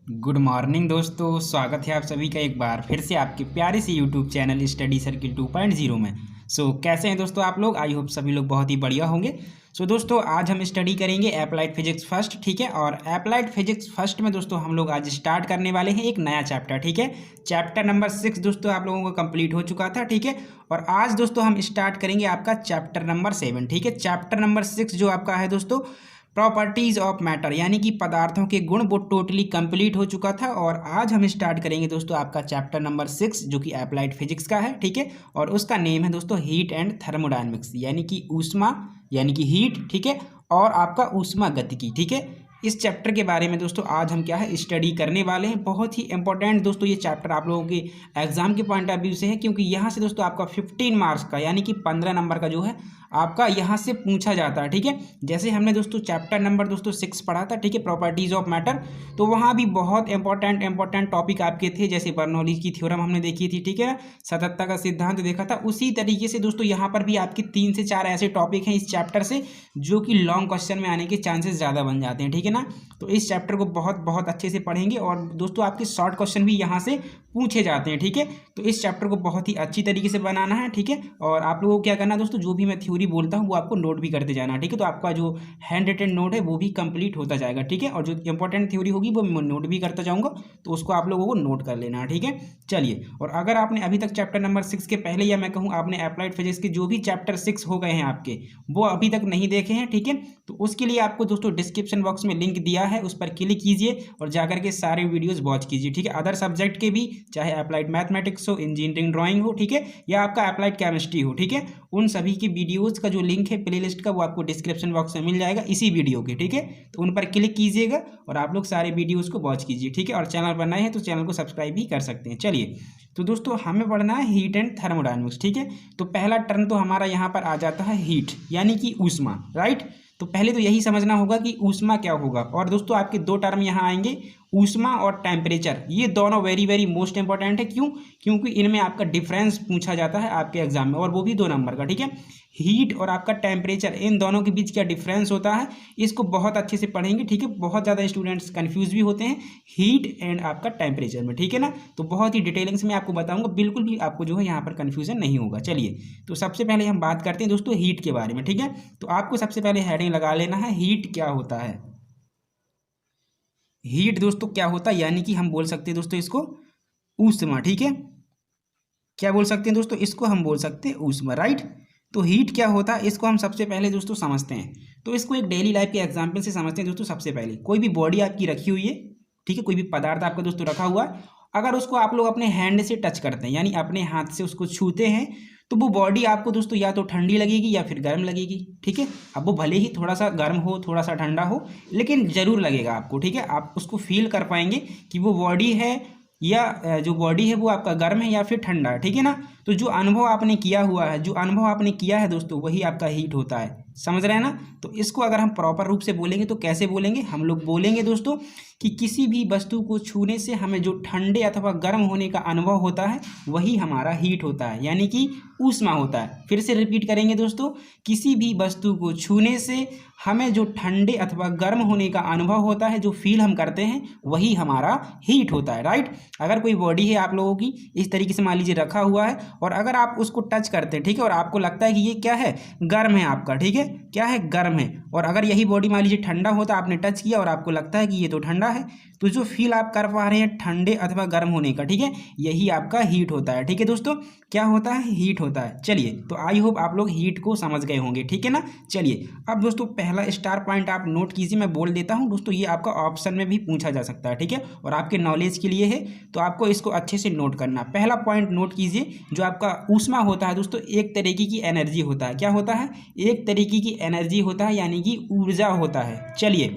Good morning दोस्तों, स्वागत है आप सभी का एक बार फिर से आपके प्यारे से यूट्यूब चैनल स्टडी सर्किल 2.0 में। कैसे हैं दोस्तों आप लोग? आई होप सभी लोग बहुत ही बढ़िया होंगे। दोस्तों आज हम स्टडी करेंगे अप्लाइड फिजिक्स फर्स्ट, ठीक है। और अप्लाइड फिजिक्स फर्स्ट में दोस्तों हम लोग आज स्टार्ट करने वाले हैं एक नया चैप्टर, ठीक है। चैप्टर नंबर 6 दोस्तों आप लोगों को कंप्लीट हो चुका था, ठीक है। और आज दोस्तों हम स्टार्ट करेंगे आपका चैप्टर नंबर 7, ठीक है। चैप्टर नंबर 6 जो आपका है दोस्तों प्रॉपर्टीज ऑफ मैटर, यानी कि पदार्थों के गुण, वो टोटली कंप्लीट हो चुका था। और आज हम स्टार्ट करेंगे दोस्तों आपका चैप्टर नंबर 6 जो कि अप्लाइड फिजिक्स का है, ठीक है। और उसका नेम है दोस्तों हीट एंड थर्मोडायनेमिक्स, यानी कि ऊष्मा यानी कि हीट, ठीक है। और आपका ऊष्मा गतिकी, ठीक है। इस चैप्टर के बारे में दोस्तों आज हम क्या है स्टडी करने वाले हैं। बहुत ही इंपॉर्टेंट दोस्तों ये चैप्टर आप लोगों के एग्जाम के पॉइंट ऑफ व्यू से है, क्योंकि यहाँ से दोस्तों आपका 15 मार्क्स का यानी कि 15 नंबर का जो है आपका यहाँ से पूछा जाता है, ठीक है। जैसे हमने दोस्तों चैप्टर नंबर दोस्तों 6 पढ़ा था, ठीक है, प्रॉपर्टीज ऑफ मैटर, तो वहाँ भी बहुत इंपॉर्टेंट टॉपिक आपके थे। जैसे बर्नौलीज की थ्योरम हमने देखी थी, ठीक है, सततता का सिद्धांत देखा था। उसी तरीके से दोस्तों यहाँ पर भी आपके 3 से 4 ऐसे टॉपिक हैं इस चैप्टर से जो कि लॉन्ग क्वेश्चन में आने के चांसेस ज़्यादा बन जाते हैं, ठीक है ना। तो इस चैप्टर को बहुत अच्छे से पढ़ेंगे और दोस्तों आपके शॉर्ट क्वेश्चन भी यहाँ से पूछे जाते हैं, ठीक है। तो इस चैप्टर को बहुत ही अच्छी तरीके से बनाना है, ठीक है। और आप लोगों को क्या करना है दोस्तों, जो भी मैं थ्योरी बोलता हूँ वो आपको नोट भी करते जाना है, ठीक है। तो आपका जो हैंड रिटन नोट है वो भी कंप्लीट होता जाएगा, ठीक है। और जो इंपॉर्टेंट थ्योरी होगी वो मैं नोट भी करता जाऊँगा, तो उसको आप लोगों को नोट कर लेना है, ठीक है। चलिए, और अगर आपने अभी तक चैप्टर नंबर 6 के पहले, या मैं कहूँ आपने अप्लाइड फिजिक्स के जो भी चैप्टर 6 हो गए हैं आपके, वो अभी तक नहीं देखे हैं, ठीक है, तो उसके लिए आपको दोस्तों डिस्क्रिप्शन बॉक्स में लिंक दिया है, उस पर क्लिक कीजिए और जाकर के सारे वीडियोस वॉच कीजिए, ठीक है। अदर सब्जेक्ट के भी, चाहे अप्लाइड मैथमेटिक्स हो, इंजीनियरिंग ड्राइंग हो, ठीक है, या आपका अप्लाइड केमिस्ट्री हो, ठीक है, उन सभी की वीडियोस का जो लिंक है प्लेलिस्ट का वो आपको डिस्क्रिप्शन बॉक्स में मिल जाएगा इसी वीडियो के, ठीक है। तो उन पर क्लिक कीजिएगा और आप लोग सारे वीडियोस को वॉच कीजिए, ठीक है। और चैनल पर नए हैं तो चैनल को सब्सक्राइब भी कर सकते हैं। चलिए, तो दोस्तों हमें पढ़ना है हीट एंड थर्मोडायनेमिक्स, ठीक है। तो पहला टर्म तो हमारा यहाँ पर आ जाता है हीट, यानी कि ऊष्मा, राइट। तो पहले तो यही समझना होगा कि ऊष्मा क्या होगा। और दोस्तों आपके 2 टर्म यहाँ आएंगे, ऊष्मा और टेम्परेचर। ये दोनों वेरी मोस्ट इंपॉर्टेंट है। क्यों? क्योंकि इनमें आपका डिफरेंस पूछा जाता है आपके एग्जाम में, और वो भी 2 नंबर का, ठीक है। हीट और आपका टेम्परेचर, इन दोनों के बीच क्या डिफरेंस होता है, इसको बहुत अच्छे से पढ़ेंगे, ठीक है। बहुत ज़्यादा स्टूडेंट्स कंफ्यूज भी होते हैं हीट एंड आपका टेम्परेचर में, ठीक है ना। तो बहुत ही डिटेलिंग्स में आपको बताऊंगा, बिल्कुल भी आपको जो है यहाँ पर कन्फ्यूजन नहीं होगा। चलिए, तो सबसे पहले हम बात करते हैं दोस्तों हीट के बारे में, ठीक है। तो आपको सबसे पहले हेडिंग लगा लेना है, हीट क्या होता है। हीट दोस्तों क्या होता है, यानी कि हम बोल सकते हैं दोस्तों इसको ऊष्मा, ठीक है। क्या बोल सकते हैं दोस्तों, इसको हम बोल सकते हैं ऊष्मा, राइट। तो हीट क्या होता है इसको हम सबसे पहले दोस्तों समझते हैं। तो इसको एक डेली लाइफ के एग्जांपल से समझते हैं दोस्तों। सबसे पहले कोई भी बॉडी आपकी रखी हुई है, ठीक है, कोई भी पदार्थ आपका दोस्तों रखा हुआ है, अगर उसको आप लोग अपने हैंड से टच करते हैं, यानी अपने हाथ से उसको छूते हैं, तो वो बॉडी आपको दोस्तों या तो ठंडी लगेगी या फिर गर्म लगेगी, ठीक है। अब वो भले ही थोड़ा सा गर्म हो, थोड़ा सा ठंडा हो, लेकिन जरूर लगेगा आपको, ठीक है। आप उसको फील कर पाएंगे कि वो बॉडी है या जो बॉडी है वो आपका गर्म है या फिर ठंडा है, ठीक है ना। तो जो अनुभव आपने किया हुआ है, जो अनुभव आपने किया है दोस्तों, वही आपका हीट होता है, समझ रहे हैं ना। तो इसको अगर हम प्रॉपर रूप से बोलेंगे तो कैसे बोलेंगे, हम लोग बोलेंगे दोस्तों कि किसी भी वस्तु को छूने से हमें जो ठंडे अथवा गर्म होने का अनुभव होता है वही हमारा हीट होता है, यानी कि ऊष्मा होता है। फिर से रिपीट करेंगे दोस्तों, किसी भी वस्तु को छूने से हमें जो ठंडे अथवा गर्म होने का अनुभव होता है, जो फील हम करते हैं, वही हमारा हीट होता है, राइट। अगर कोई बॉडी है आप लोगों की इस तरीके से मान लीजिए रखा हुआ है, और अगर आप उसको टच करते हैं, ठीक है, और आपको लगता है कि ये क्या है, गर्म है आपका, ठीक है, क्या है, गर्म है। और अगर यही बॉडी मान लीजिए ठंडा होता, आपने टच किया और आपको लगता है कि ये तो ठंडा है, तो जो फील आप कर पा रहे हैं ठंडे अथवा गर्म होने का, ठीक है, यही आपका हीट होता है, ठीक है दोस्तों। क्या होता है, हीट होता है। चलिए, तो आई होप आप लोग हीट को समझ गए होंगे, ठीक है ना। चलिए, अब दोस्तों पहला स्टार पॉइंट आप नोट कीजिए, मैं बोल देता हूं दोस्तों, ये आपका ऑप्शन में भी पूछा जा सकता है, ठीक है, और आपके नॉलेज के लिए है, तो आपको इसको अच्छे से नोट करना। पहला पॉइंट नोट कीजिए, जो आपका ऊष्मा होता है दोस्तों, एक तरीके की एनर्जी होता है। क्या होता है, एक तरीके की एनर्जी होता है, यानी कि ऊर्जा होता है। चलिए,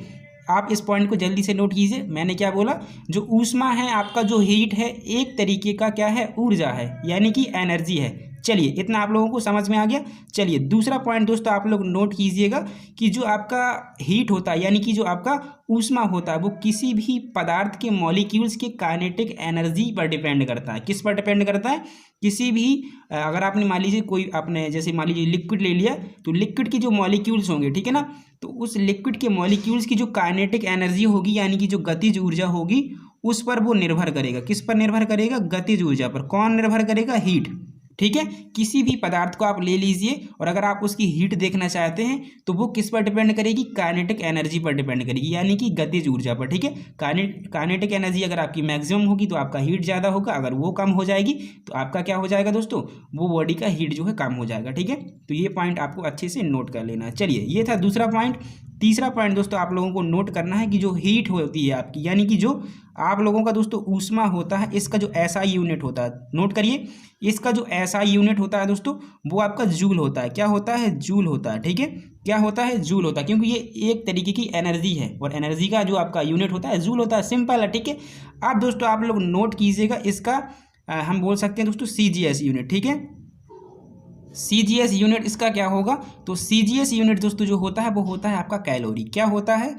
आप इस पॉइंट को जल्दी से नोट कीजिए। मैंने क्या बोला, जो ऊष्मा है आपका, जो हीट है, एक तरीके का क्या है, ऊर्जा है, यानी कि एनर्जी है। चलिए, इतना आप लोगों को समझ में आ गया। चलिए, दूसरा पॉइंट दोस्तों आप लोग नोट कीजिएगा कि जो आपका हीट होता है, यानी कि जो आपका ऊष्मा होता है, वो किसी भी पदार्थ के मॉलिक्यूल्स के काइनेटिक एनर्जी पर डिपेंड करता है। किस पर डिपेंड करता है, किसी भी अगर आपने मान लीजिए कोई आपने जैसे मान लीजिए लिक्विड ले लिया, तो लिक्विड के जो मॉलिक्यूल्स होंगे, ठीक है ना, तो उस लिक्विड के मॉलिक्यूल्स की जो काइनेटिक एनर्जी होगी, यानी कि जो गतिज ऊर्जा होगी, उस पर वो निर्भर करेगा। किस पर निर्भर करेगा? गतिज ऊर्जा पर। कौन निर्भर करेगा? हीट। ठीक है, किसी भी पदार्थ को आप ले लीजिए और अगर आप उसकी हीट देखना चाहते हैं तो वो किस पर डिपेंड करेगी? काइनेटिक एनर्जी पर डिपेंड करेगी, यानी कि गतिज ऊर्जा पर। ठीक है, काइनेटिक एनर्जी अगर आपकी मैक्सिमम होगी तो आपका हीट ज़्यादा होगा, अगर वो कम हो जाएगी तो आपका क्या हो जाएगा दोस्तों? वो बॉडी का हीट जो है कम हो जाएगा। ठीक है, तो ये पॉइंट आपको अच्छे से नोट कर लेना है। चलिए, ये था दूसरा पॉइंट। तीसरा पॉइंट दोस्तों आप लोगों को नोट करना है कि जो हीट होती है आपकी, यानी कि जो आप लोगों का दोस्तों ऊष्मा होता है, इसका जो एसआई यूनिट होता है, नोट करिए, इसका जो एसआई यूनिट होता है दोस्तों वो आपका जूल होता है। क्या होता है? जूल होता है। ठीक है, क्या होता है? जूल होता है, क्योंकि ये एक तरीके की एनर्जी है और एनर्जी का जो आपका यूनिट होता है जूल होता है। सिंपल है। ठीक है, अब दोस्तों आप लोग नोट कीजिएगा इसका हम बोल सकते हैं दोस्तों सीजीएस यूनिट। ठीक है, सीजीएस यूनिट इसका क्या होगा? तो सीजीएस यूनिट दोस्तों जो होता है वो होता है आपका कैलोरी। क्या होता है?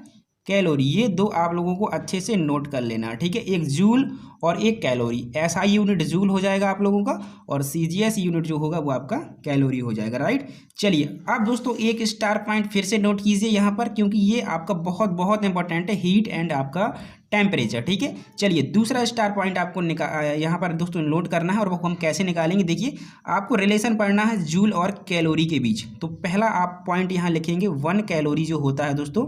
कैलोरी। ये दो आप लोगों को अच्छे से नोट कर लेना। ठीक है, एक जूल और एक कैलोरी। एसआई यूनिट जूल हो जाएगा आप लोगों का और सीजीएस यूनिट जो होगा वो आपका कैलोरी हो जाएगा। राइट, चलिए अब दोस्तों एक स्टार पॉइंट फिर से नोट कीजिए यहाँ पर, क्योंकि ये आपका बहुत बहुत इंपॉर्टेंट है, हीट एंड आपका टेम्परेचर। ठीक है, चलिए दूसरा स्टार पॉइंट आपको यहाँ पर दोस्तों नोट करना है और वो हम कैसे निकालेंगे। देखिए, आपको रिलेशन पढ़ना है जूल और कैलोरी के बीच। तो पहला आप पॉइंट यहाँ लिखेंगे 1 कैलोरी जो होता है दोस्तों,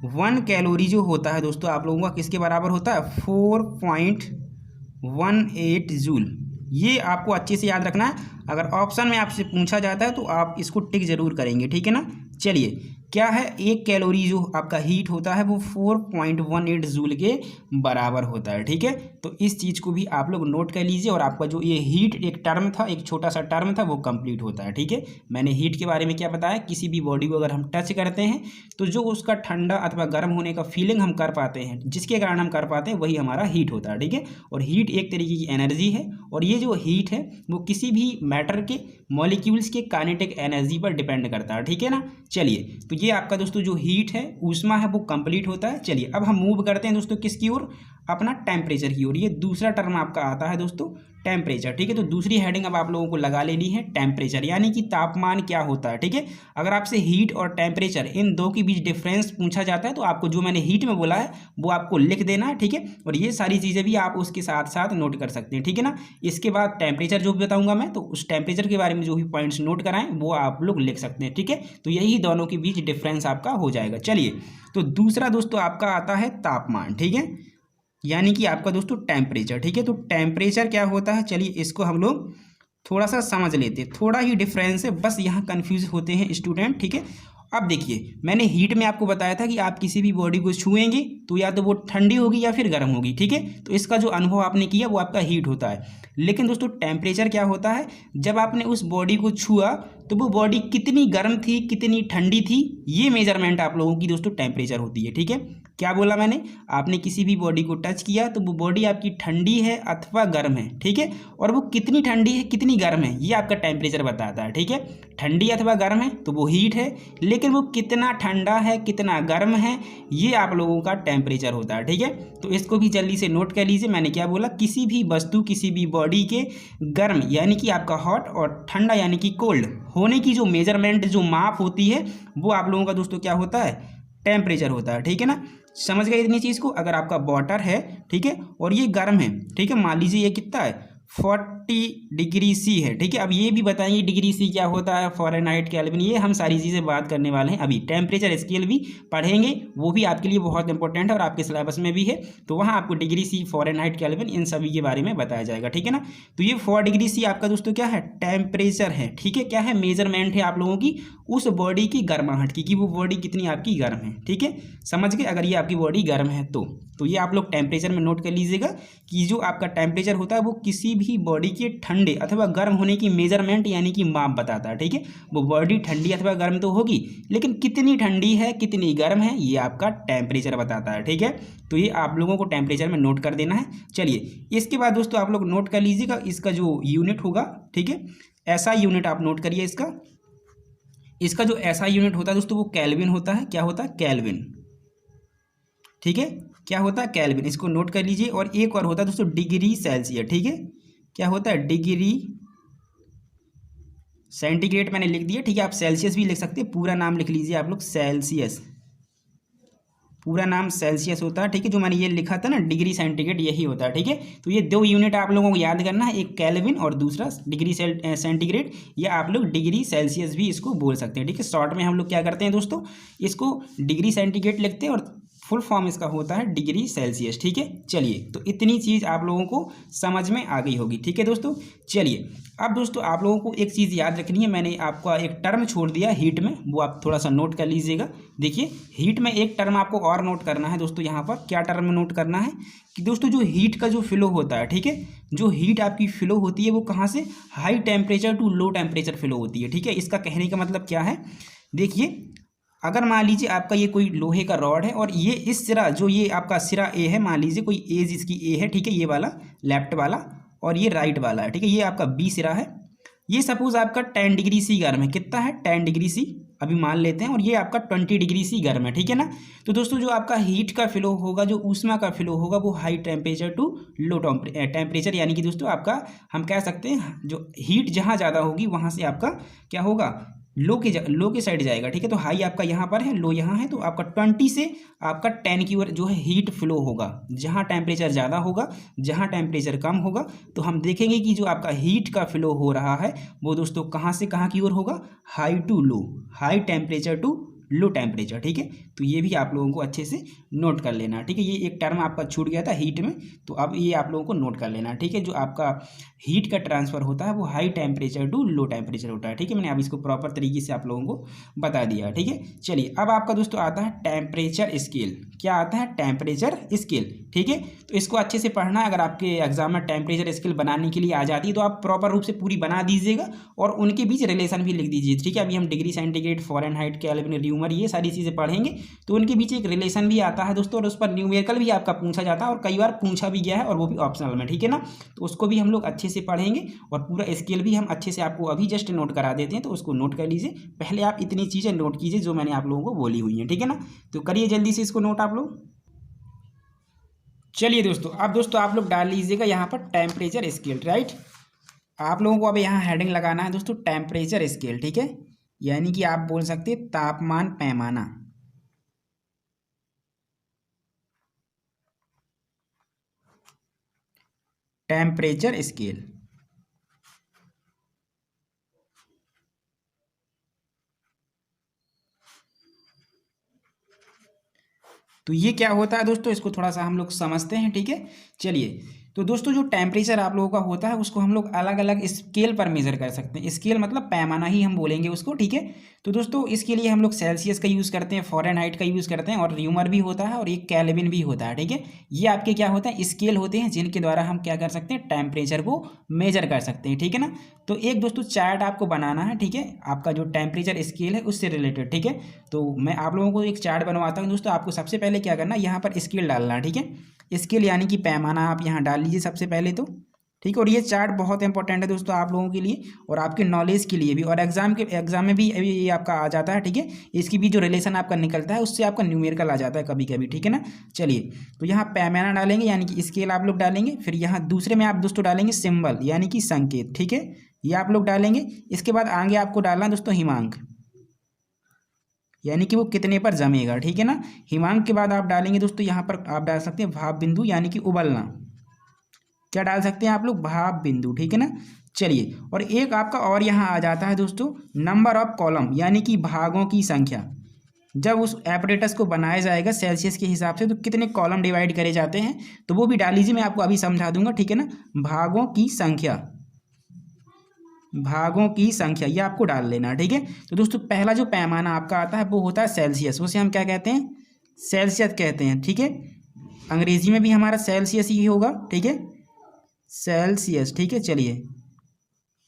1 कैलोरी जो होता है दोस्तों आप लोगों का किसके बराबर होता है? 4.18 जूल। ये आपको अच्छे से याद रखना है। अगर ऑप्शन में आपसे पूछा जाता है तो आप इसको टिक जरूर करेंगे। ठीक है ना, चलिए क्या है? 1 कैलोरी जो आपका हीट होता है वो 4.18 जूल के बराबर होता है। ठीक है, तो इस चीज़ को भी आप लोग नोट कर लीजिए और आपका जो ये हीट एक टर्म था, एक छोटा सा टर्म था, वो कंप्लीट होता है। ठीक है, मैंने हीट के बारे में क्या बताया? किसी भी बॉडी को अगर हम टच करते हैं तो जो उसका ठंडा अथवा गर्म होने का फीलिंग हम कर पाते हैं, जिसके कारण हम कर पाते हैं, वही हमारा हीट होता है। ठीक है, और हीट एक तरीके की एनर्जी है और ये जो हीट है वो किसी भी मैटर के मॉलिक्यूल्स के काइनेटिक एनर्जी पर डिपेंड करता है। ठीक है ना, चलिए तो ये आपका दोस्तों जो हीट है, ऊष्मा है, वो कंप्लीट होता है। चलिए अब हम मूव करते हैं दोस्तों किसकी ओर? अपना टेम्परेचर की ओर। ये दूसरा टर्म आपका आता है दोस्तों टेम्परेचर। ठीक है, तो दूसरी हेडिंग अब आप लोगों को लगा लेनी है टेम्परेचर, यानी कि तापमान क्या होता है। ठीक है, अगर आपसे हीट और टेम्परेचर इन दो के बीच डिफरेंस पूछा जाता है तो आपको जो मैंने हीट में बोला है वो आपको लिख देना है। ठीक है, और ये सारी चीज़ें भी आप उसके साथ साथ नोट कर सकते हैं। ठीक है ना, इसके बाद टेम्परेचर जो भी बताऊंगा मैं, तो उस टेम्परेचर के बारे में जो भी पॉइंट्स नोट कराएं वो आप लोग लिख सकते हैं। ठीक है, तो यही दोनों के बीच डिफरेंस आपका हो जाएगा। चलिए, तो दूसरा दोस्तों आपका आता है तापमान। ठीक है, यानी कि आपका दोस्तों टेम्परेचर। ठीक है, तो टेम्परेचर क्या होता है? चलिए इसको हम लोग थोड़ा सा समझ लेते हैं। थोड़ा ही डिफरेंस है, बस यहाँ कंफ्यूज होते हैं स्टूडेंट। ठीक है, अब देखिए, मैंने हीट में आपको बताया था कि आप किसी भी बॉडी को छुएंगे तो या तो वो ठंडी होगी या फिर गर्म होगी। ठीक है, तो इसका जो अनुभव आपने किया वो आपका हीट होता है। लेकिन दोस्तों टेम्परेचर क्या होता है? जब आपने उस बॉडी को छुआ तो वो बॉडी कितनी गर्म थी, कितनी ठंडी थी, ये मेजरमेंट आप लोगों की दोस्तों टेम्परेचर होती है। ठीक है, क्या बोला मैंने? आपने किसी भी बॉडी को टच किया तो वो बॉडी आपकी ठंडी है अथवा गर्म है। ठीक है, और वो कितनी ठंडी है, कितनी गर्म है, ये आपका टेम्परेचर बताता है। ठीक है, ठंडी अथवा गर्म है तो वो हीट है, लेकिन वो कितना ठंडा है, कितना गर्म है, ये आप लोगों का टेम्परेचर होता है। ठीक है, तो इसको भी जल्दी से नोट कर लीजिए। मैंने क्या बोला? किसी भी वस्तु, किसी भी बॉडी के गर्म यानी कि आपका हॉट और ठंडा यानी कि कोल्ड होने की जो मेजरमेंट, जो माप होती है, वो आप लोगों का दोस्तों क्या होता है? टेम्परेचर होता है। ठीक है ना, समझ गए इतनी चीज़ को? अगर आपका वाटर है, ठीक है, और ये गर्म है, ठीक है, मान लीजिए ये कितना है? 40 डिग्री सी है। ठीक है, अब ये भी बताइए डिग्री सी क्या होता है, फ़ारेनहाइट, केल्विन, ये हम सारी चीज़ें बात करने वाले हैं। अभी टेम्परेचर स्केल भी पढ़ेंगे, वो भी आपके लिए बहुत इंपॉर्टेंट है और आपके सिलेबस में भी है, तो वहाँ आपको डिग्री सी, फ़ारेनहाइट, केल्विन, इन सभी के बारे में बताया जाएगा। ठीक है ना, तो ये 4 डिग्री सी आपका दोस्तों क्या है? टेम्परेचर है। ठीक है, क्या है? मेजरमेंट है आप लोगों की उस बॉडी की गर्माहट की, कि वो बॉडी कितनी आपकी गर्म है। ठीक है, समझ गए? अगर ये आपकी बॉडी गर्म है तो ये आप लोग टेम्परेचर में नोट कर लीजिएगा कि जो आपका टेम्परेचर होता है वो किसी भी बॉडी के ठंडे अथवा गर्म होने की मेजरमेंट यानी कि माप बताता है। ठीक है, वो बॉडी ठंडी अथवा गर्म तो होगी, लेकिन कितनी ठंडी है, कितनी गर्म है, ये आपका टेम्परेचर बताता है। ठीक है, तो ये आप लोगों को टेम्परेचर में नोट कर देना है। चलिए, इसके बाद दोस्तों आप लोग नोट कर लीजिएगा इसका जो यूनिट होगा। ठीक है, ऐसा यूनिट आप नोट करिए इसका जो ऐसा यूनिट होता है दोस्तों वो केल्विन होता है। क्या होता है? केल्विन। ठीक है, क्या होता है? केल्विन। इसको नोट कर लीजिए। और एक और होता है दोस्तों डिग्री सेल्सियस। ठीक है, क्या होता है? डिग्री सेंटीग्रेड मैंने लिख दिया। ठीक है, आप सेल्सियस भी लिख सकते हैं, पूरा नाम लिख लीजिए आप लोग, सेल्सियस, पूरा नाम सेल्सियस होता है, ठीक है। जो मैंने ये लिखा था ना डिग्री सेंटीग्रेड, यही होता है, ठीक है। तो ये दो यूनिट आप लोगों को याद करना है, एक केल्विन और दूसरा डिग्री सेंटीग्रेड, या आप लोग डिग्री सेल्सियस भी इसको बोल सकते हैं, ठीक है। शॉर्ट में हम लोग क्या करते हैं दोस्तों, इसको डिग्री सेंटीग्रेड लिखते हैं और फुल फॉर्म इसका होता है डिग्री सेल्सियस, ठीक है। चलिए, तो इतनी चीज़ आप लोगों को समझ में आ गई होगी, ठीक है दोस्तों। चलिए, अब दोस्तों आप लोगों को एक चीज़ याद रखनी है, मैंने आपका एक टर्म छोड़ दिया हीट में, वो आप थोड़ा सा नोट कर लीजिएगा। देखिए, हीट में एक टर्म आपको और नोट करना है दोस्तों। यहाँ पर क्या टर्म नोट करना है कि दोस्तों जो हीट का जो फ्लो होता है, ठीक है, जो हीट आपकी फ्लो होती है वो कहाँ से, high temperature to low temperature flow होती है, ठीक है। इसका कहने का मतलब क्या है, देखिए, अगर मान लीजिए आपका ये कोई लोहे का रॉड है और ये इस सिरा, जो ये आपका सिरा ए है, मान लीजिए कोई एज इसकी ए है, ठीक है, ये वाला लेफ्ट वाला, और ये राइट वाला है, ठीक है, ये आपका बी सिरा है। ये सपोज आपका 10 डिग्री सी गर्म है, कितना है 10 डिग्री सी अभी मान लेते हैं, और ये आपका 20 डिग्री सी गर्म है, ठीक है ना। तो दोस्तों जो आपका हीट का फ्लो होगा, जो ऊष्मा का फ्लो होगा, वो high temperature to low temperature, यानी कि दोस्तों आपका हम कह सकते हैं जो हीट जहाँ ज़्यादा होगी वहाँ से आपका क्या होगा, लो के साइड जाएगा, ठीक है। तो हाई आपका यहाँ पर है, लो यहाँ है, तो आपका 20 से आपका 10 की ओर जो है हीट फ्लो होगा। जहाँ टेम्परेचर ज़्यादा होगा, जहाँ टेम्परेचर कम होगा, तो हम देखेंगे कि जो आपका हीट का फ्लो हो रहा है वो दोस्तों कहाँ से कहाँ की ओर होगा, high to low, high temperature to low temperature, ठीक है। तो ये भी आप लोगों को अच्छे से नोट कर लेना, ठीक है। ये एक टर्म आपका छूट गया था हीट में, तो अब ये आप लोगों को नोट कर लेना, ठीक है। जो आपका हीट का ट्रांसफ़र होता है वो high temperature to low temperature होता है, ठीक है। मैंने अब इसको प्रॉपर तरीके से आप लोगों को बता दिया, ठीक है। चलिए, अब आपका दोस्तों आता है टेम्परेचर स्केल। क्या आता है, टेम्परेचर स्केल, ठीक है। तो इसको अच्छे से पढ़ना है। अगर आपके एग्जाम में टेम्परेचर स्केल बनाने के लिए आ जाती है तो आप प्रॉपर रूप से पूरी बना दीजिएगा और उनके बीच रिलेशन भी लिख दीजिए, ठीक है। अभी हम degree centigrade, Fahrenheit, kelvin, rumour, ये सारी चीज़ें पढ़ेंगे, तो उनके बीच एक रिलेशन भी आता है दोस्तों, और उस पर न्यूमेरिकल भी आपका पूछा जाता है और कई बार पूछा भी गया है, और वो भी ऑप्शनल में, ठीक है ना। तो उसको भी हम लोग अच्छे से पढ़ेंगे और पूरा स्केल भी हम अच्छे से आपको अभी जस्ट नोट करा देते हैं, तो उसको नोट कर लीजिए। पहले आप इतनी चीज़ें नोट कीजिए जो मैंने आप लोगों को बोली हुई हैं, ठीक है ना। तो करिए जल्दी से इसको नोट आप लोग। चलिए दोस्तों, अब दोस्तों आप लोग डाल लीजिएगा यहाँ पर टेम्परेचर स्केल, राइट। आप लोगों को अब यहाँ हेडिंग लगाना है दोस्तों टेम्परेचर स्केल, ठीक है, यानी कि आप बोल सकते हैं तापमान पैमाना। टेम्परेचर स्केल, तो ये क्या होता है दोस्तों, इसको थोड़ा सा हम लोग समझते हैं, ठीक है। चलिए, तो दोस्तों जो टेम्परेचर आप लोगों का होता है उसको हम लोग अलग अलग स्केल पर मेजर कर सकते हैं। स्केल मतलब पैमाना ही हम बोलेंगे उसको, ठीक है। तो दोस्तों इसके लिए हम लोग सेल्सियस का यूज़ करते हैं, फ़ारेनहाइट का यूज़ करते हैं, और र्यूमर भी होता है और एक केल्विन भी होता है, ठीक है। ये आपके क्या होता है, स्केल होते हैं जिनके द्वारा हम क्या कर सकते हैं, टेम्परेचर को मेजर कर सकते हैं, ठीक है ना। तो एक दोस्तों चार्ट आपको बनाना है, ठीक है, आपका जो टेम्परेचर स्केल है उससे रिलेटेड, ठीक है। तो मैं आप लोगों को एक चार्ट बनवाता हूँ दोस्तों। आपको सबसे पहले क्या करना है, यहाँ पर स्केल डालना है, ठीक है। स्केल यानी कि पैमाना आप यहाँ डाल लीजिए सबसे पहले तो, ठीक है। और ये चार्ट बहुत इंपॉर्टेंट है दोस्तों आप लोगों के लिए और आपके नॉलेज के लिए भी, और एग्जाम में भी ये आपका आ जाता है, ठीक है। इसकी भी जो रिलेशन आपका निकलता है उससे आपका न्यूमेरिकल आ जाता है कभी कभी, ठीक है ना। चलिए, तो यहाँ पैमाना डालेंगे यानी कि स्केल आप लोग डालेंगे, फिर यहाँ दूसरे में आप दोस्तों डालेंगे सिंबल यानी कि संकेत, ठीक है, ये आप लोग डालेंगे। इसके बाद आगे आपको डालना है दोस्तों हिमांक, यानी कि वो कितने पर जमेगा, ठीक है ना। हिमांक के बाद आप डालेंगे दोस्तों यहाँ पर आप डाल सकते हैं भाप बिंदु यानी कि उबलना, क्या डाल सकते हैं आप लोग, भाप बिंदु, ठीक है ना। चलिए, और एक आपका और यहाँ आ जाता है दोस्तों नंबर ऑफ कॉलम यानी कि भागों की संख्या। जब उस एपरेटस को बनाया जाएगा सेल्सियस के हिसाब से तो कितने कॉलम डिवाइड करे जाते हैं, तो वो भी डाल लीजिए, मैं आपको अभी समझा दूंगा, ठीक है ना। भागों की संख्या, भागों की संख्या ये आपको डाल लेना, ठीक है। तो दोस्तों पहला जो पैमाना आपका आता है वो होता है सेल्सियस, उसे हम क्या कहते हैं, सेल्सियस कहते हैं, ठीक है। अंग्रेजी में भी हमारा सेल्सियस ही होगा, ठीक है, सेल्सियस, ठीक है। चलिए,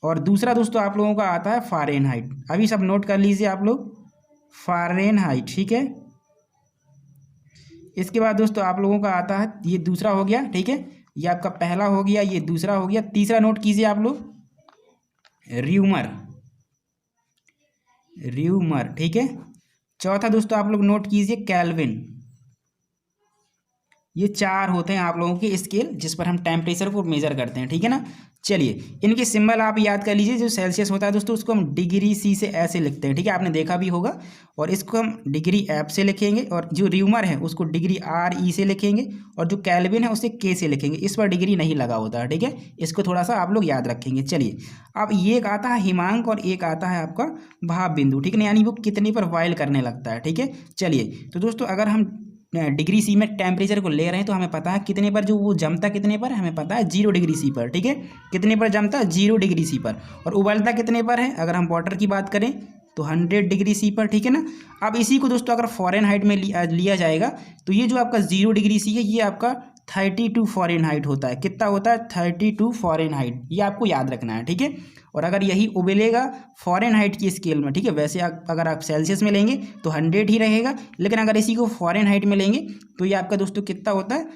और दूसरा दोस्तों आप लोगों का आता है फ़ारेनहाइट, अभी सब नोट कर लीजिए आप लोग, फ़ारेनहाइट, ठीक है। इसके बाद दोस्तों आप लोगों का आता है, ये दूसरा हो गया, ठीक है, ये आपका पहला हो गया, ये दूसरा हो गया। तीसरा नोट कीजिए आप लोग र्यूमर, र्यूमर, ठीक है। चौथा दोस्तों आप लोग नोट कीजिए केल्विन, ये 4 होते हैं आप लोगों के स्केल जिस पर हम टेम्परेचर को मेजर करते हैं, ठीक है ना। चलिए इनके सिंबल आप याद कर लीजिए। जो सेल्सियस होता है दोस्तों उसको हम डिग्री सी से ऐसे लिखते हैं, ठीक है, आपने देखा भी होगा। और इसको हम डिग्री एफ से लिखेंगे, और जो र्यूमर है उसको डिग्री आर ई से लिखेंगे, और जो केल्विन है उसे के से लिखेंगे। इस पर डिग्री नहीं लगा होता है, ठीक है, इसको थोड़ा सा आप लोग याद रखेंगे। चलिए अब ये एक आता है हिमांक और एक आता है आपका भाप बिंदु, ठीक है ना, यानी वो कितने पर बॉयल करने लगता है, ठीक है। चलिए तो दोस्तों अगर हम डिग्री सी में टेम्परेचर को ले रहे हैं तो हमें पता है कितने पर जो वो जमता कितने पर, हमें पता है 0 डिग्री सी पर, ठीक है। कितने पर जमता, 0 डिग्री सी पर। और उबलता कितने पर है, अगर हम वाटर की बात करें तो 100 डिग्री सी पर, ठीक है ना। अब इसी को दोस्तों अगर फ़ारेनहाइट में लिया जाएगा तो ये जो आपका 0 डिग्री सी है ये आपका 32 फ़ारेनहाइट होता है। कितना होता है, 32 फ़ारेनहाइट, ये आपको याद रखना है, ठीक है। और अगर यही उबलेगा फ़ारेनहाइट की स्केल में, ठीक है, वैसे अगर आप सेल्सियस में लेंगे तो 100 ही रहेगा, लेकिन अगर इसी को फ़ारेनहाइट में लेंगे तो ये आपका दोस्तों कितना होता है,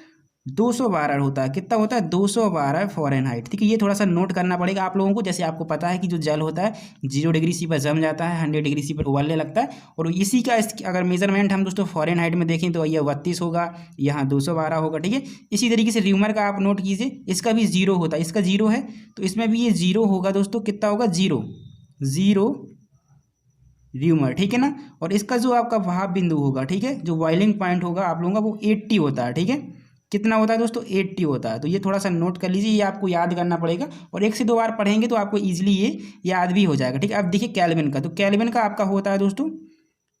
212 होता है। कितना होता है, 212 फ़ारेनहाइट, ठीक है। ये थोड़ा सा नोट करना पड़ेगा आप लोगों को। जैसे आपको पता है कि जो जल होता है 0 डिग्री सी पर जम जाता है, 100 डिग्री सी पर उबलने लगता है, और इसी का अगर मेजरमेंट हम दोस्तों फ़ारेनहाइट में देखें तो ये 32 होगा, यहाँ 212 होगा, ठीक है। इसी तरीके से र्यूमर का आप नोट कीजिए, इसका भी 0 होता है, इसका 0 है तो इसमें भी ये 0 होगा दोस्तों। कितना होगा, 0 र्यूमर, ठीक है ना। और इसका जो आपका भाप बिंदु होगा, ठीक है, जो बॉइलिंग पॉइंट होगा आप लोगों का वो 80 होता है, ठीक है। कितना होता है दोस्तों, 80 होता है। तो ये थोड़ा सा नोट कर लीजिए, ये आपको याद करना पड़ेगा, और 1 से 2 बार पढ़ेंगे तो आपको ईजिली ये याद भी हो जाएगा, ठीक है। अब देखिए केल्विन का, तो केल्विन का आपका होता है दोस्तों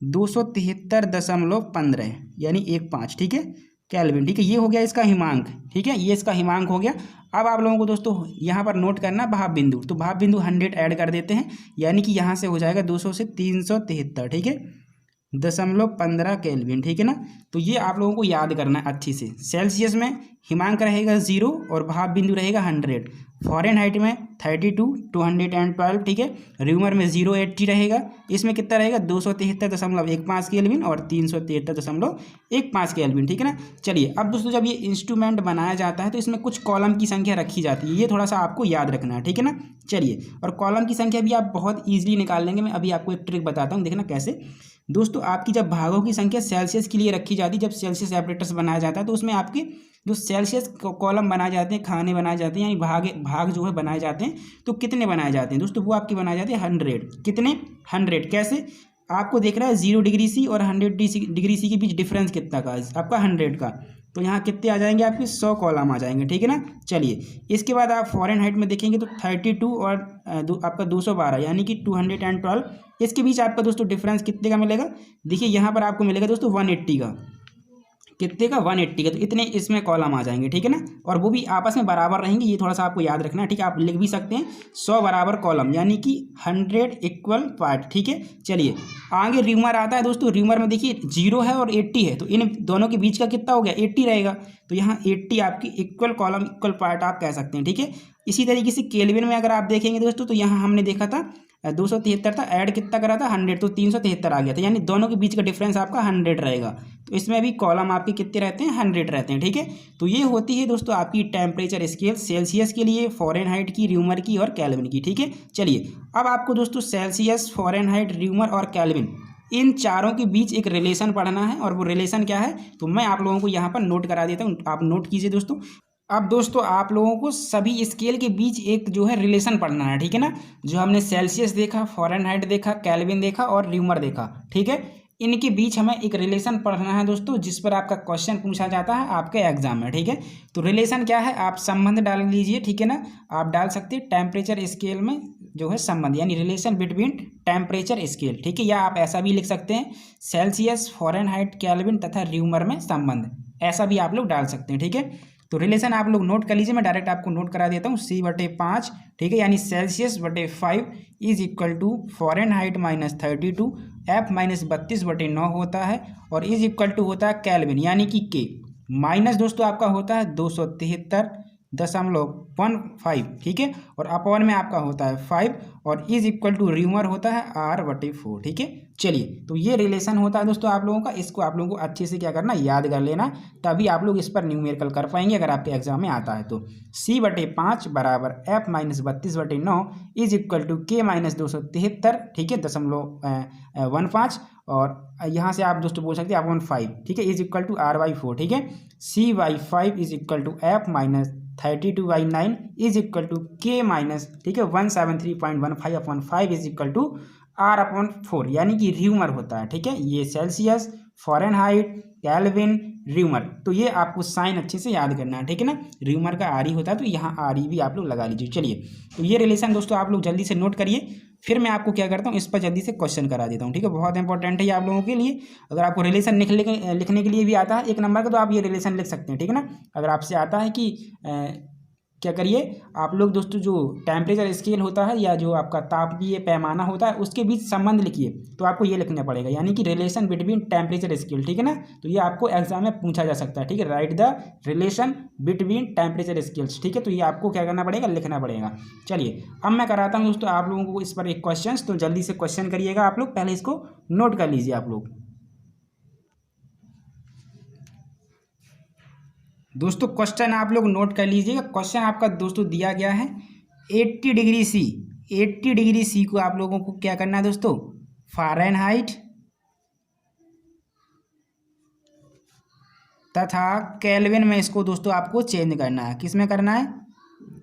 273.15 यानी 15, ठीक है, केल्विन, ठीक है। ये हो गया इसका हिमांक, ठीक है, ये इसका हिमांक हो गया। अब आप लोगों को दोस्तों यहाँ पर नोट करना भाप बिंदु, तो भाप बिंदु 100 ऐड कर देते हैं, यानी कि यहाँ से हो जाएगा 200 से 373, ठीक है, 0.15 केल्विन, ठीक है ना। तो ये आप लोगों को याद करना है अच्छी से। सेल्सियस में हिमांक रहेगा 0 और भाप बिंदु रहेगा 100, फ़ारेनहाइट में 32 212, ठीक है, र्यूमर में 080 रहेगा, इसमें कितना रहेगा 273.15 केल्विन और 373.15 केल्विन, ठीक है ना। चलिए अब दोस्तों जब ये इंस्ट्रूमेंट बनाया जाता है तो इसमें कुछ कॉलम की संख्या रखी जाती है, ये थोड़ा सा आपको याद रखना है, ठीक है ना। चलिए, और कॉलम की संख्या भी आप बहुत ईजिली निकाल लेंगे। मैं अभी आपको एक ट्रिक बताता हूँ, देखना कैसे। दोस्तों आपकी जब भागों की संख्या सेल्सियस के लिए रखी जाती है, जब सेल्सियस एपरेटस बनाया जाता है तो उसमें आपके जो सेल्सियस कॉलम बनाए जाते हैं, खाने बनाए जाते हैं, यानी भाग जो है बनाए जाते हैं, तो कितने बनाए जाते हैं दोस्तों, वो आपके बनाए जाते हैं 100। कितने, 100। कैसे, आपको देख रहा है 0 डिग्री सी और 100 डिग्री सी के बीच डिफरेंस कितना का, आपका 100 का, तो यहाँ कितने आ जाएंगे, आपके 100 कॉलम आ जाएंगे, ठीक है ना। चलिए इसके बाद आप फ़ारेनहाइट में देखेंगे तो 32 और आपका 212 यानी कि 212, इसके बीच आपका दोस्तों डिफरेंस कितने का मिलेगा, देखिए यहाँ पर आपको मिलेगा दोस्तों 180 का। कितने का, 180 का। तो इतने इसमें कॉलम आ जाएंगे, ठीक है ना, और वो भी आपस में बराबर रहेंगे, ये थोड़ा सा आपको याद रखना है, ठीक है। आप लिख भी सकते हैं 100 बराबर कॉलम, यानी कि 100 इक्वल पार्ट, ठीक है। चलिए आगे र्यूमर आता है दोस्तों, र्यूमर में देखिए 0 है और 80 है, तो इन दोनों के बीच का कितना हो गया, 80 रहेगा, तो यहाँ 80 आपकी इक्वल कॉलम इक्वल पार्ट आप कह सकते हैं, ठीक है। इसी तरीके से केल्विन में अगर आप देखेंगे दोस्तों तो यहाँ हमने देखा था 273 था, ऐड कितना करा था 100, तो 373 आ गया था, यानी दोनों के बीच का डिफरेंस आपका 100 रहेगा। तो इसमें भी कॉलम आपके कितने रहते हैं, 100 रहते हैं, ठीक है। तो ये होती है दोस्तों आपकी टेम्परेचर स्केल, सेल्सियस के लिए, फ़ारेनहाइट की, र्यूमर की और केल्विन की, ठीक है। चलिए अब आपको दोस्तों सेल्सियस, फ़ारेनहाइट, र्यूमर और केल्विन, इन चारों के बीच एक रिलेशन पढ़ना है, और वो रिलेशन क्या है तो मैं आप लोगों को यहाँ पर नोट करा देता हूँ, आप नोट कीजिए दोस्तों। अब दोस्तों आप लोगों को सभी स्केल के बीच एक जो है रिलेशन पढ़ना है, ठीक है ना। जो हमने सेल्सियस देखा, फ़ारेनहाइट देखा, केल्विन देखा और र्यूमर देखा, ठीक है, इनके बीच हमें एक रिलेशन पढ़ना है दोस्तों, जिस पर आपका क्वेश्चन पूछा जाता है आपके एग्जाम में, ठीक है। तो रिलेशन क्या है, आप संबंध डाल लीजिए, ठीक है ना। आप डाल सकते हैं टेम्परेचर स्केल में जो है संबंध, यानी रिलेशन बिटवीन टेम्परेचर स्केल, ठीक है, या आप ऐसा भी लिख सकते हैं सेल्सियस, फ़ारेनहाइट, केल्विन तथा र्यूमर में संबंध, ऐसा भी आप लोग डाल सकते हैं, ठीक है। तो रिलेशन आप लोग नोट कर लीजिए, मैं डायरेक्ट आपको नोट करा देता हूँ, C/5, ठीक है, यानी Celsius is equal to Fahrenheit -32, F -32/9 होता है, और इज इक्वल टू होता है केल्विन यानी कि K, माइनस दोस्तों आपका होता है 273.15, ठीक है, और अपॉन में आपका होता है 5, और इज इक्वल टू र्यूमर होता है R/4, ठीक है। चलिए, तो ये रिलेशन होता है दोस्तों आप लोगों का, इसको आप लोगों को अच्छे से क्या करना, याद कर लेना, तभी आप लोग इस पर न्यूमेरिकल कर पाएंगे अगर आपके एग्जाम में आता है तो। c/5 बराबर f minus 32/9 is equal to k minus 273, ठीक है, 0.15, और यहाँ से आप दोस्तों बोल सकते हैं अपॉन 5, ठीक है, इज इक्वल टू r/4, ठीक है। c/5 is equal to f minus 32/9 is equal to k minus, ठीक है, 173.15 upon 5 is equal to r/4, यानी कि र्यूमर होता है, ठीक है। ये सेल्सियस, फ़ारेनहाइट, केल्विन, र्यूमर, तो ये आपको साइन अच्छे से याद करना है, ठीक है ना। र्यूमर का आर होता है, तो यहाँ आर भी आप लोग लगा लीजिए। चलिए, तो ये रिलेशन दोस्तों आप लोग जल्दी से नोट करिए, फिर मैं आपको क्या करता हूँ, इस पर जल्दी से क्वेश्चन करा देता हूँ, ठीक है। बहुत इंपॉर्टेंट है ये आप लोगों के लिए। अगर आपको रिलेशन लिखने के लिए भी आता है 1 नंबर का, तो आप ये रिलेशन लिख सकते हैं, ठीक है ना। अगर आपसे आता है कि क्या करिए आप लोग दोस्तों, जो टेम्परेचर स्केल होता है या जो आपका तापीय पैमाना होता है उसके बीच संबंध लिखिए, तो आपको ये लिखना पड़ेगा, यानी कि रिलेशन बिटवीन टेम्परेचर स्केल, ठीक है ना। तो ये आपको एग्जाम में पूछा जा सकता है, ठीक है। Right the relation between temperature scales, ठीक है। तो ये आपको क्या करना पड़ेगा, लिखना पड़ेगा। चलिए, अब मैं कराता हूँ दोस्तों आप लोगों को इस पर एक क्वेश्चन, तो जल्दी से क्वेश्चन करिएगा आप लोग, पहले इसको नोट कर लीजिए आप लोग। दोस्तों क्वेश्चन आप लोग नोट कर लीजिएगा। क्वेश्चन आपका दोस्तों दिया गया है 80 डिग्री सी, 80 डिग्री सी को आप लोगों को क्या करना है दोस्तों, फ़ारेनहाइट तथा केल्विन में इसको दोस्तों आपको चेंज करना है। किस में करना है,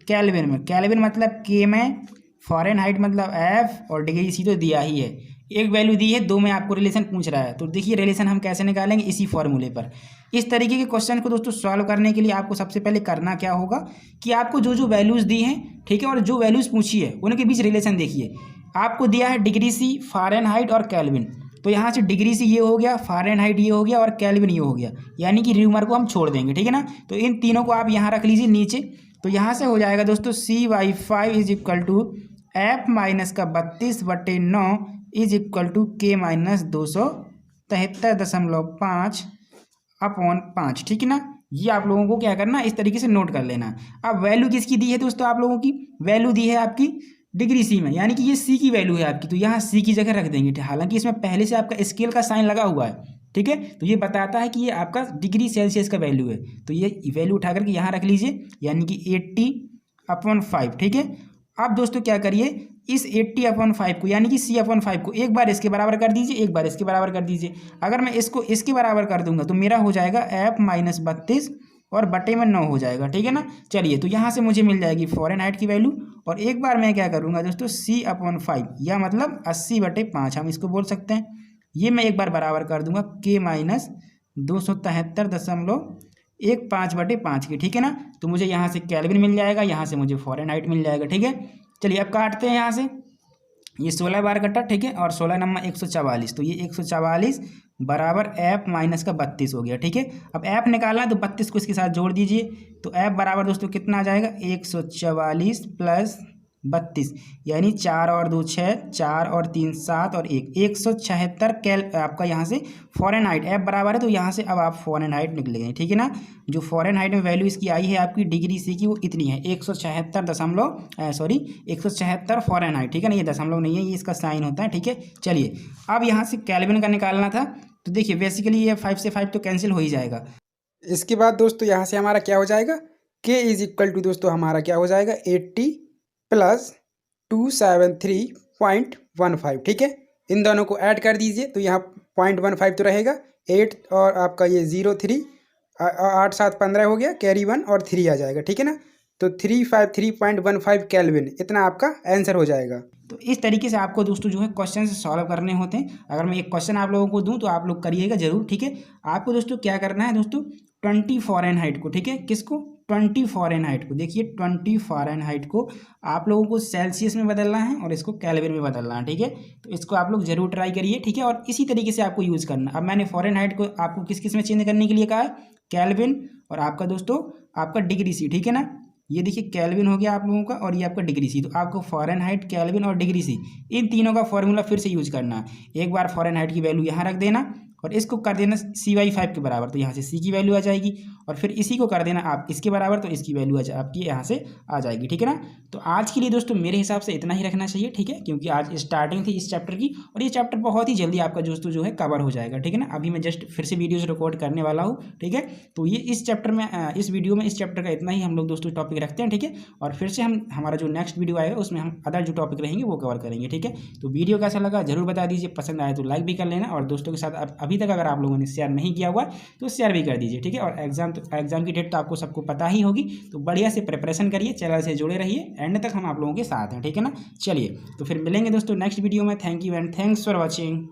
केल्विन में। केल्विन मतलब के में, फ़ारेनहाइट मतलब एफ, और डिग्री सी तो दिया ही है, एक वैल्यू दी है, 2 में आपको रिलेशन पूछ रहा है। तो देखिए रिलेशन हम कैसे निकालेंगे, इसी फॉर्मूले पर। इस तरीके के क्वेश्चन को दोस्तों सॉल्व करने के लिए आपको सबसे पहले करना क्या होगा कि आपको जो जो वैल्यूज़ दी हैं, ठीक है, और जो वैल्यूज़ पूछी है उनके बीच रिलेशन देखिए। आपको दिया है डिग्री सी, फ़ारेनहाइट और केल्विन, तो यहाँ से डिग्री सी ये हो गया, फ़ारेनहाइट ये हो गया और केल्विन ये हो गया, यानी कि र्यूमर को हम छोड़ देंगे, ठीक है ना। तो इन तीनों को आप यहाँ रख लीजिए नीचे। तो यहाँ से हो जाएगा दोस्तों c/5 is equal to f minus का 32/9 is equal to k minus 273.5 upon 5, ठीक है ना। ये आप लोगों को क्या करना, इस तरीके से नोट कर लेना। अब वैल्यू किसकी दी है दोस्तों, आप लोगों की वैल्यू दी है आपकी डिग्री सी में, यानी कि ये सी की वैल्यू है आपकी, तो यहाँ सी की जगह रख देंगे। हालांकि इसमें पहले से आपका स्केल का साइन लगा हुआ है, ठीक है, तो ये बताता है कि ये आपका डिग्री सेल्सियस का वैल्यू है, तो ये वैल्यू उठा करके यहाँ रख लीजिए, यानी कि 80/5, ठीक है। अब दोस्तों क्या करिए, इस 80/5 को, यानी कि c/5 को एक बार इसके बराबर कर दीजिए, एक बार इसके बराबर कर दीजिए। अगर मैं इसको इसके बराबर कर दूंगा तो मेरा हो जाएगा f माइनस 32 और बटे में 9 हो जाएगा, ठीक है ना। चलिए, तो यहाँ से मुझे मिल जाएगी फ़ारेनहाइट की वैल्यू, और एक बार मैं क्या करूँगा दोस्तों, c/5 या मतलब 80/5 हम इसको बोल सकते हैं, ये मैं एक बार बराबर कर दूंगा k माइनस 273.15 की, ठीक है ना। तो मुझे यहाँ से केल्विन मिल जाएगा, यहाँ से मुझे फ़ारेनहाइट मिल जाएगा, ठीक है। चलिए अब काटते हैं यहाँ से, ये 16 बार कटा, ठीक है, और 16 नंबर 144, तो ये 144 बराबर f माइनस का 32 हो गया, ठीक है। अब f निकालना है तो 32 को इसके साथ जोड़ दीजिए, तो f बराबर दोस्तों कितना आ जाएगा, 144 प्लस 32, यानी 4 और 2 6, 4 और 3 7 और 1 176 आपका यहाँ से फ़ारेनहाइट f बराबर है, तो यहाँ से अब आप फ़ारेनहाइट निकलेंगे, ठीक है ना। जो फ़ारेनहाइट में वैल्यू इसकी आई है आपकी डिग्री सी की, वो इतनी है 176 फ़ारेनहाइट, ठीक है ना। ये दशमलव नहीं है, ये इसका साइन होता है, ठीक है। चलिए, अब यहाँ से केल्विन का निकालना था, तो देखिए बेसिकली ये 5 से 5 तो कैंसिल हो ही जाएगा। इसके बाद दोस्तों यहाँ से हमारा क्या हो जाएगा, k इज इक्वल टू दोस्तों हमारा क्या हो जाएगा, 80 प्लस 273.15, ठीक है। इन दोनों को ऐड कर दीजिए, तो यहाँ 0.15 तो रहेगा, 8 और आपका ये 03, 8 7 15 हो गया, कैरी 1 और 3 आ जाएगा, ठीक है ना। तो 353.15 केल्विन, इतना आपका आंसर हो जाएगा। तो इस तरीके से आपको दोस्तों जो है क्वेश्चन सॉल्व करने होते हैं। अगर मैं एक क्वेश्चन आप लोगों को दूं तो आप लोग करिएगा जरूर, ठीक है। आपको दोस्तों क्या करना है दोस्तों, 20 फ़ारेनहाइट को, ठीक है, किसको, 20 फ़ारेनहाइट को, देखिए 20 फ़ारेनहाइट को आप लोगों को सेल्सियस में बदलना है और इसको केल्विन में बदलना है, ठीक है। तो इसको आप लोग जरूर ट्राई करिए, ठीक है, और इसी तरीके से आपको यूज़ करना। अब मैंने फ़ारेनहाइट को आपको किस किस में चेंज करने के लिए कहा है, केल्विन और आपका दोस्तों आपका डिग्री सी, ठीक है ना। ये देखिए केल्विन हो गया आप लोगों का, और ये आपका डिग्री सी, तो आपको फ़ारेनहाइट, केल्विन और डिग्री सी, इन तीनों का फॉर्मूला फिर से यूज करना है। एक बार फ़ारेनहाइट की वैल्यू यहाँ रख देना और इसको कर देना CY5 के बराबर, तो यहाँ से C की वैल्यू आ जाएगी, और फिर इसी को कर देना आप इसके बराबर, तो इसकी वैल्यू आपकी यहाँ से आ जाएगी। ठीक है ना। तो आज के लिए दोस्तों मेरे हिसाब से इतना ही रखना चाहिए। ठीक है, क्योंकि आज स्टार्टिंग थी इस चैप्टर की, और ये चैप्टर बहुत ही जल्दी आपका दोस्तों जो है कवर हो जाएगा। ठीक है ना। अभी मैं जस्ट फिर से वीडियोस रिकॉर्ड करने वाला हूँ। ठीक है, तो ये इस चैप्टर में इस वीडियो में इस चैप्टर का इतना ही हम लोग दोस्तों टॉपिक रखते हैं। ठीक है, और फिर से हम हमारा जो नेक्स्ट वीडियो आएगा उसमें हम अदर जो टॉपिक रहेंगे वो कवर करेंगे। ठीक है, तो वीडियो कैसा लगा जरूर बता दीजिए, पसंद आए तो लाइक भी कर लेना, और दोस्तों के साथ अभी तक अगर आप लोगों ने शेयर नहीं किया हुआ तो शेयर भी कर दीजिए। ठीक है, और एग्जाम की डेट तो आपको सबको पता ही होगी, तो बढ़िया से प्रिपरेशन करिए, चैनल से जुड़े रहिए, एंड तक हम आप लोगों के साथ हैं। ठीक है ना। चलिए, तो फिर मिलेंगे दोस्तों नेक्स्ट वीडियो में। Thank you and thanks for watching.